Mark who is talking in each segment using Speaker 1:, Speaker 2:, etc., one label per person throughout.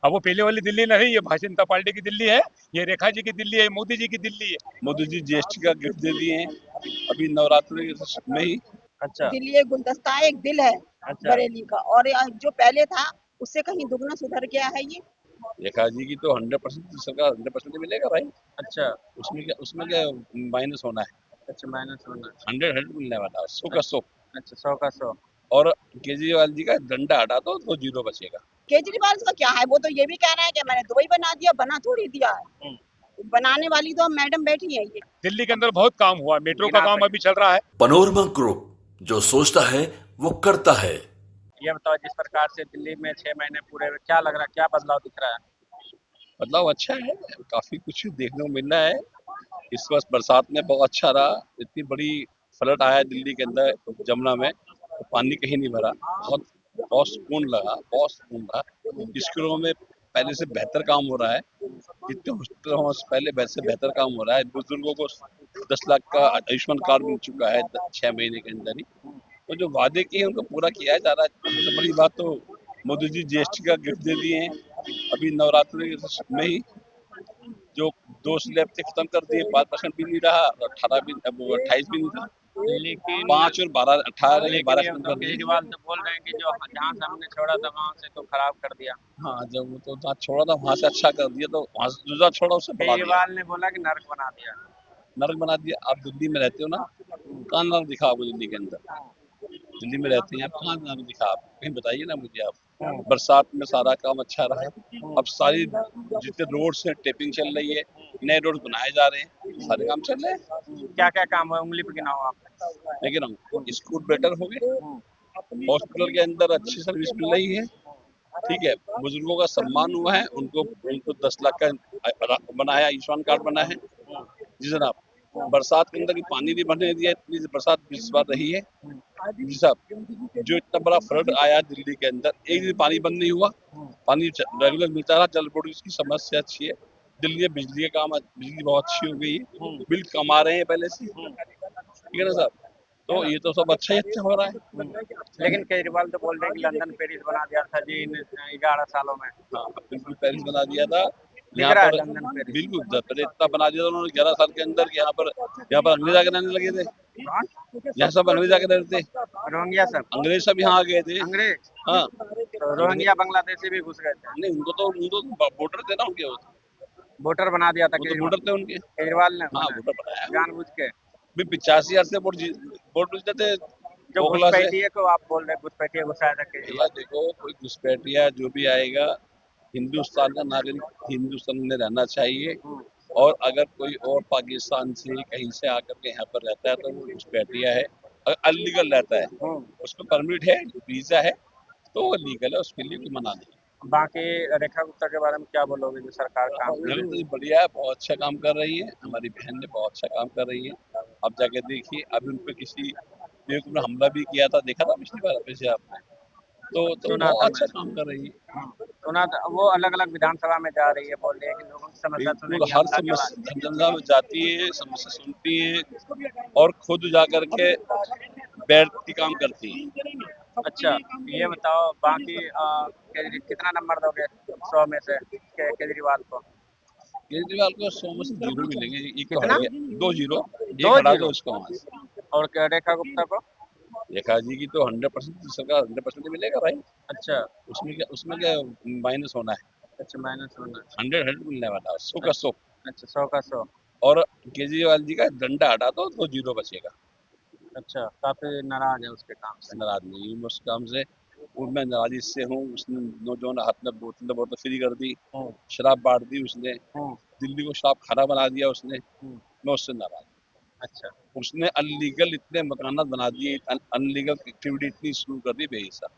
Speaker 1: अब वो पहले वाली दिल्ली नहीं है, भारतीय जनता पार्टी की दिल्ली है, ये रेखा जी की दिल्ली है, मोदी जी की दिल्ली है। मोदी जी जीएसटी का गिफ्ट दे दिए हैं अभी नवरात्रि में ही।
Speaker 2: अच्छा।
Speaker 3: दिल्ली एक गुलदस्ता है, एक दिल है
Speaker 2: अच्छा।
Speaker 3: बरेली का, और जो पहले था उससे कहीं दुगना सुधर गया है ये।
Speaker 1: रेखा जी की तो 100% सरकार 100% मिलेगा भाई।
Speaker 2: अच्छा।
Speaker 1: उसमें क्या माइनस होना है।
Speaker 2: अच्छा, माइनस होना।
Speaker 1: 100 मिलने वाला है, 100 का 100।
Speaker 2: अच्छा, 100 का 100।
Speaker 1: और केजरीवाल जी का डंडा हटा दो तो जीरो बचेगा।
Speaker 3: केजरीवाल का क्या है, वो तो ये भी कह रहा है कि मैंने दुबई बना दिया, बना थोड़ी दिया है, बनाने वाली तो मैडम बैठी है ये। दिल्ली के अंदर बहुत काम हुआ, मेट्रो का काम अभी चल रहा है।
Speaker 4: पनोरमा ग्रुप, जो सोचता है वो करता है।
Speaker 2: ये बताओ, जिस प्रकार से दिल्ली में 6 महीने पूरे हुए, क्या लग रहा है, क्या बदलाव दिख रहा है?
Speaker 1: बदलाव अच्छा है, काफी कुछ देखने को मिल रहा है। इस वर्ष बरसात में बहुत अच्छा रहा, इतनी बड़ी फ्लड आया दिल्ली के अंदर जमुना में, तो पानी कहीं नहीं भरा। बहुत बहुत सुकून लगा, बहुत सुकून रहा। स्कूलों में पहले से बेहतर काम हो रहा है, जितने हॉस्पिटल से पहले वैसे बेहतर काम हो रहा है। बुजुर्गों को 10 लाख का आयुष्मान कार्ड मिल चुका है 6 महीने के अंदर ही। तो जो वादे किए उनको पूरा किया जा रहा है। सबसे बड़ी बात तो मोदी जी जीएसटी का गिफ्ट दे दिए हैं अभी नवरात्रि में ही। जो 2 स्लैब थे खत्म कर दिए, 5% भी नहीं रहा, 18 भी, अब 28 भी नहीं था।
Speaker 2: लेकिन
Speaker 1: 5 और 12, 18
Speaker 2: लेकिन
Speaker 1: 12
Speaker 2: ये
Speaker 1: खत्म
Speaker 2: तो
Speaker 1: कर दिए।
Speaker 2: केजरीवाल तो बोल रहे हैं कि जो जहाँ से हमने छोड़ा था वहां से तो खराब कर दिया।
Speaker 1: हाँ, जब वो तो जहाँ छोड़ा था वहां से अच्छा कर दिया, तो वहां से दूसरा छोड़ा उसे बढ़ा दिया,
Speaker 2: केजरीवाल ने बोला कि नर्क बना दिया।
Speaker 1: नरक बना दिया। आप दिल्ली में रहते हो ना, कहाँ नरक दिखा आपको दिल्ली के अंदर? दिल्ली में रहते हैं आप, कहाँ नरक दिखा आपको? कहीं बताइए ना मुझे आप। बरसात में सारा काम अच्छा रहा है। अब सारी जितने रोड्स हैं टेपिंग चल रही है, नए रोड बनाए जा रहे हैं, सारे काम चल रहे हैं।
Speaker 2: क्या क्या काम हुआ, उंगली पे गिनाओ आप।
Speaker 1: लेकिन हम स्कूल बेटर हो गए, हॉस्पिटल के अंदर अच्छी सर्विस मिल रही है, ठीक है। बुजुर्गों का सम्मान हुआ है, उनको उनको 10 लाख का बना है, आयुष्मान कार्ड बना है। जी जनाब, बरसात के अंदर पानी नहीं भरने दिया, इतनी बरसात इस बार रही है। जी साहब, जो इतना बड़ा फ्लड आया दिल्ली के अंदर, एक दिन पानी बंद नहीं हुआ, पानी रेगुलर मिलता रहा। जल बोर्ड की समस्या अच्छी है दिल्ली में, बिजली का काम, बिजली बहुत अच्छी हो गई है, बिल कम आ रहे हैं पहले से, ठीक है ना साहब? तो ये तो सब अच्छा ही अच्छा हो रहा है।
Speaker 2: लेकिन केजरीवाल तो बोल रहे हैं कि लंदन पेरिस बना दिया था जी इन 11 सालों में।
Speaker 1: हाँ, बिल्कुल पेरिस बना दिया था
Speaker 2: दिख
Speaker 1: यहाँ
Speaker 2: रहा है
Speaker 1: पर,
Speaker 2: लंदन पेरिस।
Speaker 1: बिल्कुल पहले इतना बना दिया था उन्होंने 11 साल के अंदर कि यहाँ पर अंग्रेज आके रहने लगे थे।
Speaker 2: कौन?
Speaker 1: यहाँ सब अंग्रेज आके रहते थे,
Speaker 2: रोहिंग्या सब।
Speaker 1: अंग्रेज सब यहाँ आ गए थे।
Speaker 2: अंग्रेज।
Speaker 1: हाँ,
Speaker 2: तो रोहिंग्या बांग्लादेशी भी घुस गए थे।
Speaker 1: नहीं उनको वोटर थे ना उनके,
Speaker 2: वोटर बना दिया था
Speaker 1: वो तो वोटर थे उनके।
Speaker 2: केजरीवाल ने
Speaker 1: हाँ,
Speaker 2: बनाया,
Speaker 1: वोटर बनाया
Speaker 2: जानबूझ के।
Speaker 1: भी 85,000 से वोट मिलते थे
Speaker 2: जो
Speaker 1: ओखला से।
Speaker 2: घुसपैठिए को आप बोल रहे हैं, घुसपैठिए घुसाया था
Speaker 1: भैया
Speaker 2: केजरीवाल।
Speaker 1: देखो, कोई घुसपैठिया जो भी आएगा, हिंदुस्तान का नागरिक हिंदुस्तान में रहना चाहिए। और अगर कोई और पाकिस्तान से कहीं से आकर के यहाँ पर रहता है तो वो घुसपैठिया है। अगर अनलीगल रहता है, उसको परमिट है, वीजा है, तो वो लीगल है, उसके लिए कोई मना नहीं।
Speaker 2: बाकी रेखा गुप्ता के बारे में क्या बोलोगे, जो सरकार काम कर रही
Speaker 1: तो ये बढ़िया है, बहुत अच्छा काम कर रही है हमारी बहन ने, बहुत अच्छा काम कर रही है। आप जाके देखिए, अभी उन पे किसी बेवकूफ ने हमला भी किया था, देखा था पिछली बार वैसे आपने? तो
Speaker 2: सुना
Speaker 1: बहुत
Speaker 2: था
Speaker 1: अच्छा
Speaker 2: मैंने।
Speaker 1: काम कर रही है।
Speaker 2: सुना था वो अलग अलग विधानसभा में जा रही है, बोल रही है कि लोगों की समस्या
Speaker 1: बिल्कुल,
Speaker 2: सुनेगी
Speaker 1: हर
Speaker 2: हमला के बाद।
Speaker 1: समस्या धंधा में जाती है, समस्या सुनती है और खुद जा करके बैठ के काम करती है।
Speaker 2: अच्छा, ये बताओ बाकी कितना नंबर दोगे 100 में से केजरीवाल को?
Speaker 1: केजरीवाल को 100 में से 0 मिलेंगे, एक तो हट
Speaker 2: कितना?
Speaker 1: गया, 2-0, एक
Speaker 2: दो
Speaker 1: हटा दो
Speaker 2: जीरो
Speaker 1: उसको वहां से।
Speaker 2: और रेखा गुप्ता को?
Speaker 1: रेखा जी की तो 100% सरकार 100% मिलेगा भाई।
Speaker 2: अच्छा।
Speaker 1: उसमें क्या माइनस होना है।
Speaker 2: अच्छा, माइनस होना है।
Speaker 1: 100 मिलने वाला है, 100 का 100।
Speaker 2: अच्छा, 100 का 100।
Speaker 1: और केजरीवाल जी का डंडा हटा दो तो 0 बचेगा।
Speaker 2: अच्छा, काफी नाराज है उसके काम से।
Speaker 1: नाराज नहीं हूँ उस काम से, वो मैं नाराज इससे हूँ, उसने नौजवान हाथ में बोतल फ्री कर दी, शराब बांट दी उसने, दिल्ली को शराब खाना बना दिया उसने। मैं उससे नाराज हूँ।
Speaker 2: अच्छा।
Speaker 1: उसने अनलीगल इतने मकानात बना दिए, अनलीगल एक्टिविटी इतनी शुरू कर दी बेहिसाब।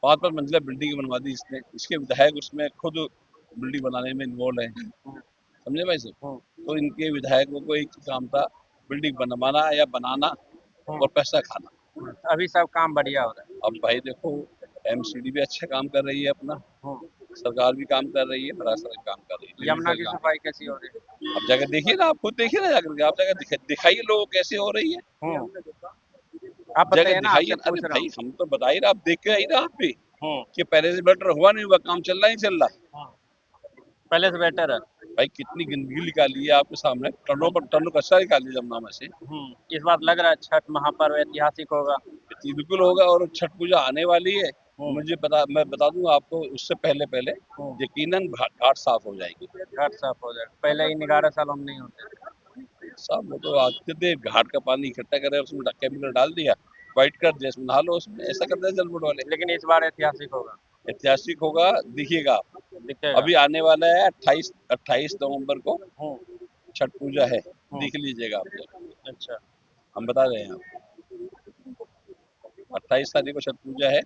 Speaker 1: 5-5 मंजिला बिल्डिंग बनवा दी इसने, इसके विधायक उसमें खुद बिल्डिंग बनाने में इन्वॉल्व है, समझे भाई साहब? तो इनके विधायकों को एक काम था, बिल्डिंग बनवाना या बनाना और पैसा खाना।
Speaker 2: अभी सब काम बढ़िया हो रहा है।
Speaker 1: अब भाई देखो, एमसीडी भी अच्छा काम कर रही है अपना, सरकार भी काम कर रही है, बड़ा सारा काम कर रही है,
Speaker 2: यमुना
Speaker 1: लेडीज
Speaker 2: की
Speaker 1: का काम।
Speaker 2: सफाई कैसी हो रही है?
Speaker 1: अब जाकर देखिए ना, आप खुद देखिए ना, जाकर आप जाकर दिखाइए लोगों को कैसे हो रही है,
Speaker 2: आप
Speaker 1: जगह
Speaker 2: बताइए ना,
Speaker 1: दिखाइए।
Speaker 2: आपसे
Speaker 1: अरे
Speaker 2: पूछ रहा
Speaker 1: भाई
Speaker 2: हूँ।
Speaker 1: हम तो बता ही रहे, आप देख के आई ना आप भी। कि पहले से बेटर हुआ नहीं हुआ, काम चल रहा ही चल रहा।
Speaker 2: पहले से बेटर है।
Speaker 1: भाई कितनी गंदगी निकाली है आपके सामने, टनों पर टनों कचरा निकाली जमुना में से।
Speaker 2: इस बार लग रहा है छठ महापर्व ऐतिहासिक होगा।
Speaker 1: बिल्कुल होगा, और छठ पूजा आने वाली है। मैं बता दूं आपको, उससे पहले पहले यकीनन घाट साफ हो जाएगी।
Speaker 2: घाट साफ हो जाएगा, पहले ही 11 साल हम नहीं होते।
Speaker 1: साहब वो तो आते थे, घाट का पानी इकट्ठा करे, उसमें केमिकल डाल दिया, व्हाइट कर दिया, उसमें नहा लो, उसमें ऐसा करते हैं जल बोर्ड वाले।
Speaker 2: लेकिन इस बार ऐतिहासिक होगा।
Speaker 1: ऐतिहासिक होगा, दिखिएगा।
Speaker 2: दिखेगा।
Speaker 1: अभी आने वाला है 28 नवंबर को छठ पूजा है, देख लीजिएगा आप लोग।
Speaker 2: अच्छा,
Speaker 1: हम बता रहे हैं आपको, 28 तारीख को छठ पूजा है,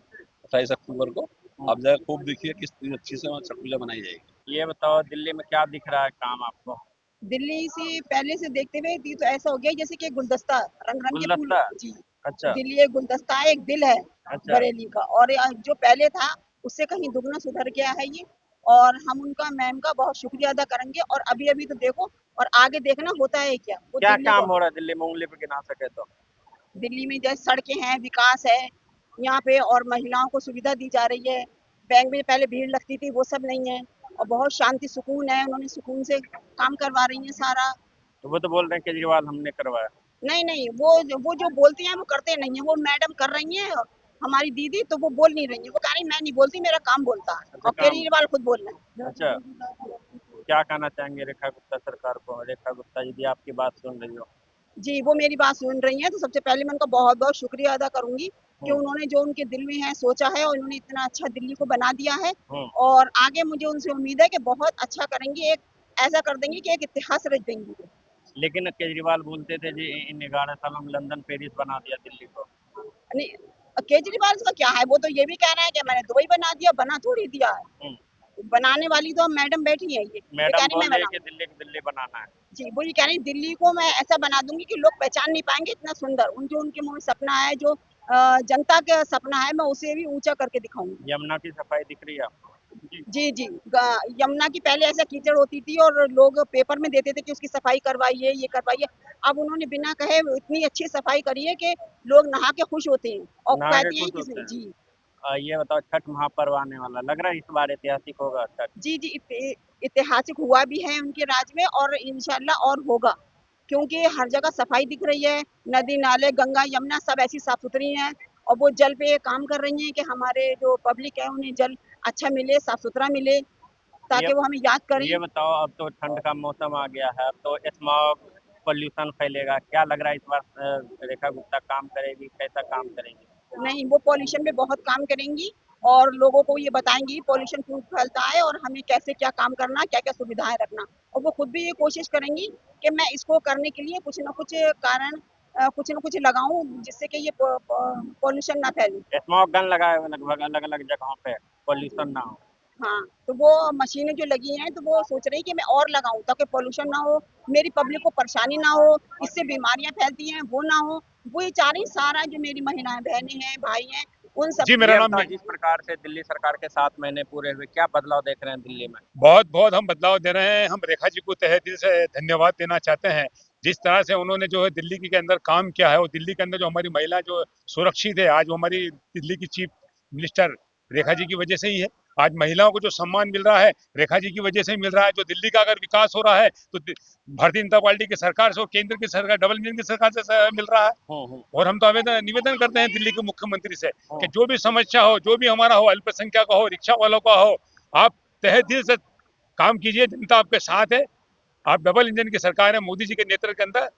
Speaker 1: 28 अक्टूबर को। आप जगह खूब देखिए किस अच्छी से वहाँ छठ पूजा मनाई जाएगी।
Speaker 2: ये बताओ दिल्ली में क्या दिख रहा है काम आपको?
Speaker 3: दिल्ली से पहले से देखते हुए दी तो ऐसा हो गया जैसे कि गुलदस्ता, रंग रंग के फूल।
Speaker 2: गुलदस्ता?
Speaker 3: जी,
Speaker 2: अच्छा।
Speaker 3: दिल्ली एक गुलदस्ता है, एक दिल है
Speaker 2: अच्छा।
Speaker 3: बरेली का, और जो पहले था उससे कहीं दुगना सुधर गया है ये। और हम उनका मैम का बहुत शुक्रिया अदा करेंगे। और अभी अभी तो देखो, और आगे देखना होता है क्या, वो
Speaker 2: क्या
Speaker 3: दिल्ली
Speaker 2: काम
Speaker 3: को
Speaker 2: हो रहा है दिल्ली में, उंगली पे गिना सके तो?
Speaker 3: दिल्ली में जैसे सड़कें हैं, विकास है यहाँ पे, और महिलाओं को सुविधा दी जा रही है। बैंक में पहले भीड़ लगती थी, वो सब नहीं है, और बहुत शांति सुकून है, उन्होंने सुकून से काम करवा रही है सारा।
Speaker 2: तो वो तो बोल रहे हैं केजरीवाल हमने करवाया।
Speaker 3: नहीं नहीं, वो जो बोलती हैं वो करते नहीं है। वो मैडम कर रही हैं, हमारी दीदी, तो वो बोल नहीं रही है, वो कह रही मैं नहीं बोलती, मेरा काम बोलता है।
Speaker 2: अच्छा,
Speaker 3: और
Speaker 2: काम।
Speaker 3: केजरीवाल खुद बोल रहे हैं।
Speaker 2: अच्छा, क्या कहना चाहेंगे रेखा गुप्ता सरकार को? रेखा गुप्ता यदि आपकी बात सुन रही हो।
Speaker 3: जी, वो मेरी बात सुन रही हैं, तो सबसे पहले मैं उनका बहुत बहुत शुक्रिया अदा करूंगी कि उन्होंने जो उनके दिल में है सोचा है, और उन्होंने इतना अच्छा दिल्ली को बना दिया है। और आगे मुझे उनसे उम्मीद है कि बहुत अच्छा करेंगी, एक ऐसा कर देंगी कि एक इतिहास रच देंगी।
Speaker 2: लेकिन केजरीवाल बोलते थे जी इन 11 सालों में लंदन पेरिस बना दिया दिल्ली को।
Speaker 3: नहीं, केजरीवाल का क्या है, वो तो ये भी कह रहा है कि मैंने दुबई बना दिया, बना थोड़ी दिया है। बनाने वाली तो मैडम बैठी है, ये
Speaker 2: मैडम
Speaker 3: कह रही
Speaker 2: बोल
Speaker 3: मैं
Speaker 2: रही है
Speaker 3: बनाऊं।
Speaker 2: कि दिल्ली को दिल्ली बनाना है।
Speaker 3: जी, वो ये कह रही दिल्ली को मैं ऐसा बना दूंगी कि लोग पहचान नहीं पाएंगे, इतना सुंदर उनके मुंह में सपना है, जो जनता का सपना है, मैं उसे भी ऊंचा करके दिखाऊंगी।
Speaker 2: यमुना की सफाई दिख रही है आपको?
Speaker 3: जी जी, यमुना की पहले ऐसा कीचड़ होती थी, और लोग पेपर में देते थे कि उसकी सफाई करवाइए, ये करवाइए। अब उन्होंने बिना कहे इतनी अच्छी सफाई करी है कि लोग नहा के खुश होते हैं, और
Speaker 2: नहा के
Speaker 3: कहते हैं
Speaker 2: खुश होते
Speaker 3: कि
Speaker 2: हैं।
Speaker 3: जी
Speaker 2: ये बताओ छठ महापर्व आने वाला, लग रहा है इस बार ऐतिहासिक होगा छठ?
Speaker 3: जी जी, ऐतिहासिक हुआ भी है उनके राज में, और इंशाल्लाह और होगा, क्योंकि हर जगह सफाई दिख रही है। नदी नाले, गंगा यमुना सब ऐसी साफ सुथरी हैं, और वो जल पे काम कर रही हैं कि हमारे जो पब्लिक है उन्हें जल अच्छा मिले, साफ सुथरा मिले, ताकि वो हमें याद करें।
Speaker 2: ये बताओ अब तो ठंड का मौसम आ गया है, अब तो स्मॉग पोल्यूशन फैलेगा, क्या लग रहा है इस बार रेखा गुप्ता काम करेगी, कैसा काम करेगी?
Speaker 3: नहीं, वो पॉल्यूशन पे बहुत काम करेंगी, और लोगों को ये बताएंगी पॉल्यूशन क्यों फैलता है, और हमें कैसे क्या काम करना, क्या क्या सुविधाएं रखना। और वो खुद भी ये कोशिश करेंगी कि मैं इसको करने के लिए कुछ ना कुछ कारण, कुछ ना कुछ लगाऊं, जिससे कि ये पॉल्यूशन ना फैले।
Speaker 2: स्मॉग गन लगाए हुए लगभग अलग अलग जगहों पे, पोल्यूशन ना हो।
Speaker 3: हाँ, तो वो मशीनें जो लगी हैं, तो वो सोच रही है कि मैं और लगाऊं, ताकि पॉल्यूशन ना हो, मेरी पब्लिक को परेशानी ना हो, इससे बीमारियां फैलती हैं वो ना हो। वो ये चाह रही सारा, जो मेरी महिलाएं बहनें हैं, भाई हैं, उन सब।
Speaker 2: जी, मेरा नाम जिस प्रकार से दिल्ली सरकार के 7 महीने पूरे हुए, क्या बदलाव देख रहे हैं दिल्ली में?
Speaker 5: बहुत बहुत हम बदलाव दे रहे हैं। हम रेखा जी को तहे दिल से धन्यवाद देना चाहते हैं। जिस तरह से उन्होंने जो है दिल्ली के अंदर काम किया है, और दिल्ली के अंदर जो हमारी महिला जो सुरक्षित है, आज वो हमारी दिल्ली की चीफ मिनिस्टर रेखा जी की वजह से ही है। आज महिलाओं को जो सम्मान मिल रहा है, रेखा जी की वजह से ही मिल रहा है। जो दिल्ली का अगर विकास हो रहा है, तो भारतीय जनता पार्टी की सरकार से और केंद्र की सरकार, डबल इंजन की सरकार से मिल रहा है। और हम तो निवेदन करते हैं दिल्ली के मुख्यमंत्री से कि जो भी समस्या हो, जो भी हमारा हो, अल्पसंख्यक का हो, रिक्शा वालों का हो, आप तहे दिल से काम कीजिए, जनता आपके साथ है। आप डबल इंजन की सरकार है, मोदी जी के नेतृत्व के अंदर,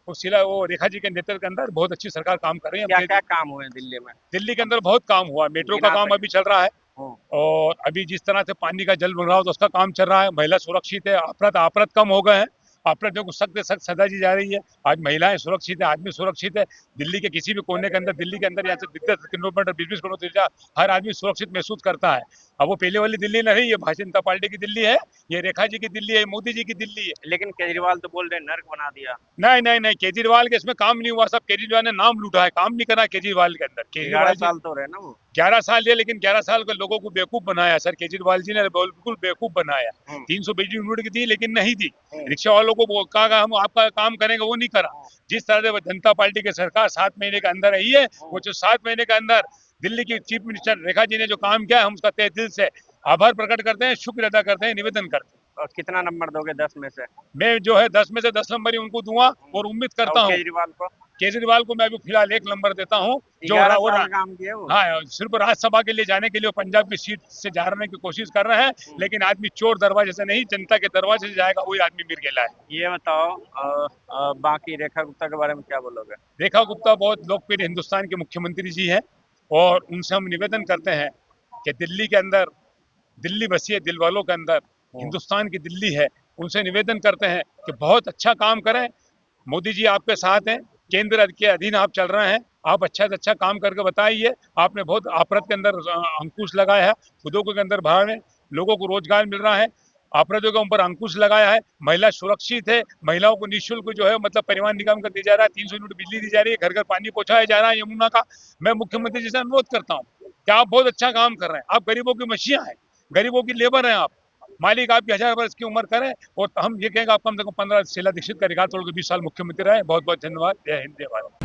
Speaker 5: वो रेखा जी के नेतृत्व के अंदर बहुत अच्छी सरकार काम कर रही है।
Speaker 2: क्या क्या काम हुए दिल्ली में?
Speaker 5: दिल्ली के अंदर बहुत काम हुआ। मेट्रो का काम अभी चल रहा है, और अभी जिस तरह से पानी का जल बन रहा हो, तो उसका काम चल रहा है। महिला सुरक्षित है, अपराध कम हो गए हैं। अपराधियों को सख्त सख्त सजा दी जा रही है। आज महिलाएं सुरक्षित है, आदमी सुरक्षित है। दिल्ली के किसी भी कोने के अंदर, दिल्ली के अंदर यहाँ से 10 किलोमीटर 20 किलोमीटर हर आदमी सुरक्षित महसूस करता है। अब वो पहले वाली दिल्ली नहीं है, भारतीय जनता पार्टी की दिल्ली है, ये रेखा जी की दिल्ली है, मोदी जी की दिल्ली है।
Speaker 2: लेकिन केजरीवाल तो बोल रहे नर्क बना दिया।
Speaker 5: नहीं, केजरीवाल के इसमें काम नहीं हुआ। सब केजरीवाल ने नाम लूटा है, काम नहीं करा केजरीवाल के अंदर।
Speaker 2: 11 साल तो रहे ना वो।
Speaker 5: 11 साल दिया, लेकिन 11 साल के लोगों को बेवकूफ बनाया सर केजरीवाल जी ने, बिल्कुल बेवकूफ बनाया। 300 बिजली यूनिट की दी, लेकिन नहीं दी। रिक्शा वालों को कहा हम आपका काम करेंगे, वो नहीं करा। जिस तरह से जनता पार्टी की सरकार 7 महीने के अंदर आई है, वो जो 7 महीने के अंदर दिल्ली की चीफ मिनिस्टर रेखा जी ने जो काम किया है, हम उसका तहे दिल से आभार प्रकट करते हैं, शुक्र अदा करते हैं, निवेदन करते हैं।
Speaker 2: और कितना नंबर दोगे 10 में से?
Speaker 5: मैं जो है 10 में से 10 नंबर ही उनको दूंगा और उम्मीद करता
Speaker 2: और
Speaker 5: हूँ केजरीवाल को मैं अभी फिलहाल 1 नंबर देता हूँ। जो
Speaker 2: 11 साल काम किए वो।
Speaker 5: हाँ, सिर्फ राज्यसभा के लिए जाने के लिए पंजाब की सीट से जा रहे की कोशिश कर रहे हैं, लेकिन आदमी चोर दरवाजे से नहीं, जनता के दरवाजे से जाएगा, वही आदमी मिर गेला है।
Speaker 2: ये बताओ बाकी रेखा गुप्ता के बारे में क्या बोलोगे?
Speaker 5: रेखा गुप्ता बहुत लोकप्रिय हिंदुस्तान के मुख्यमंत्री जी है और उनसे हम निवेदन करते हैं कि दिल्ली के अंदर, दिल्ली बसी है दिल वालों के अंदर, हिंदुस्तान की दिल्ली है, उनसे निवेदन करते हैं कि बहुत अच्छा काम करें। मोदी जी आपके साथ हैं, केंद्र के अधीन आप चल रहे हैं, आप अच्छा से अच्छा काम करके बताइए। आपने बहुत अपराध के अंदर अंकुश लगाया है, उद्योगों के अंदर भाव में लोगों को रोजगार मिल रहा है, अपराधों के ऊपर अंकुश लगाया है, महिला सुरक्षित है, महिलाओं को निःशुल्क जो है मतलब परिवहन निगम का दिया जा रहा है, 300 यूनिट बिजली दी जा रही है, घर घर पानी पहुंचाया जा रहा है यमुना का। मैं मुख्यमंत्री जी से अनुरोध करता हूँ कि आप बहुत अच्छा काम कर रहे हैं, आप गरीबों की मसीहा हैं, गरीबों की लेबर हैं, आप मालिक आपकी 1000 वर्ष की उम्र करें और हम ये कहेंगे आप कम से कम 15 शीला दीक्षित का रिकॉर्ड तोड़ के 20 साल मुख्यमंत्री रहे। बहुत बहुत धन्यवाद। जय हिंद, जय भारत।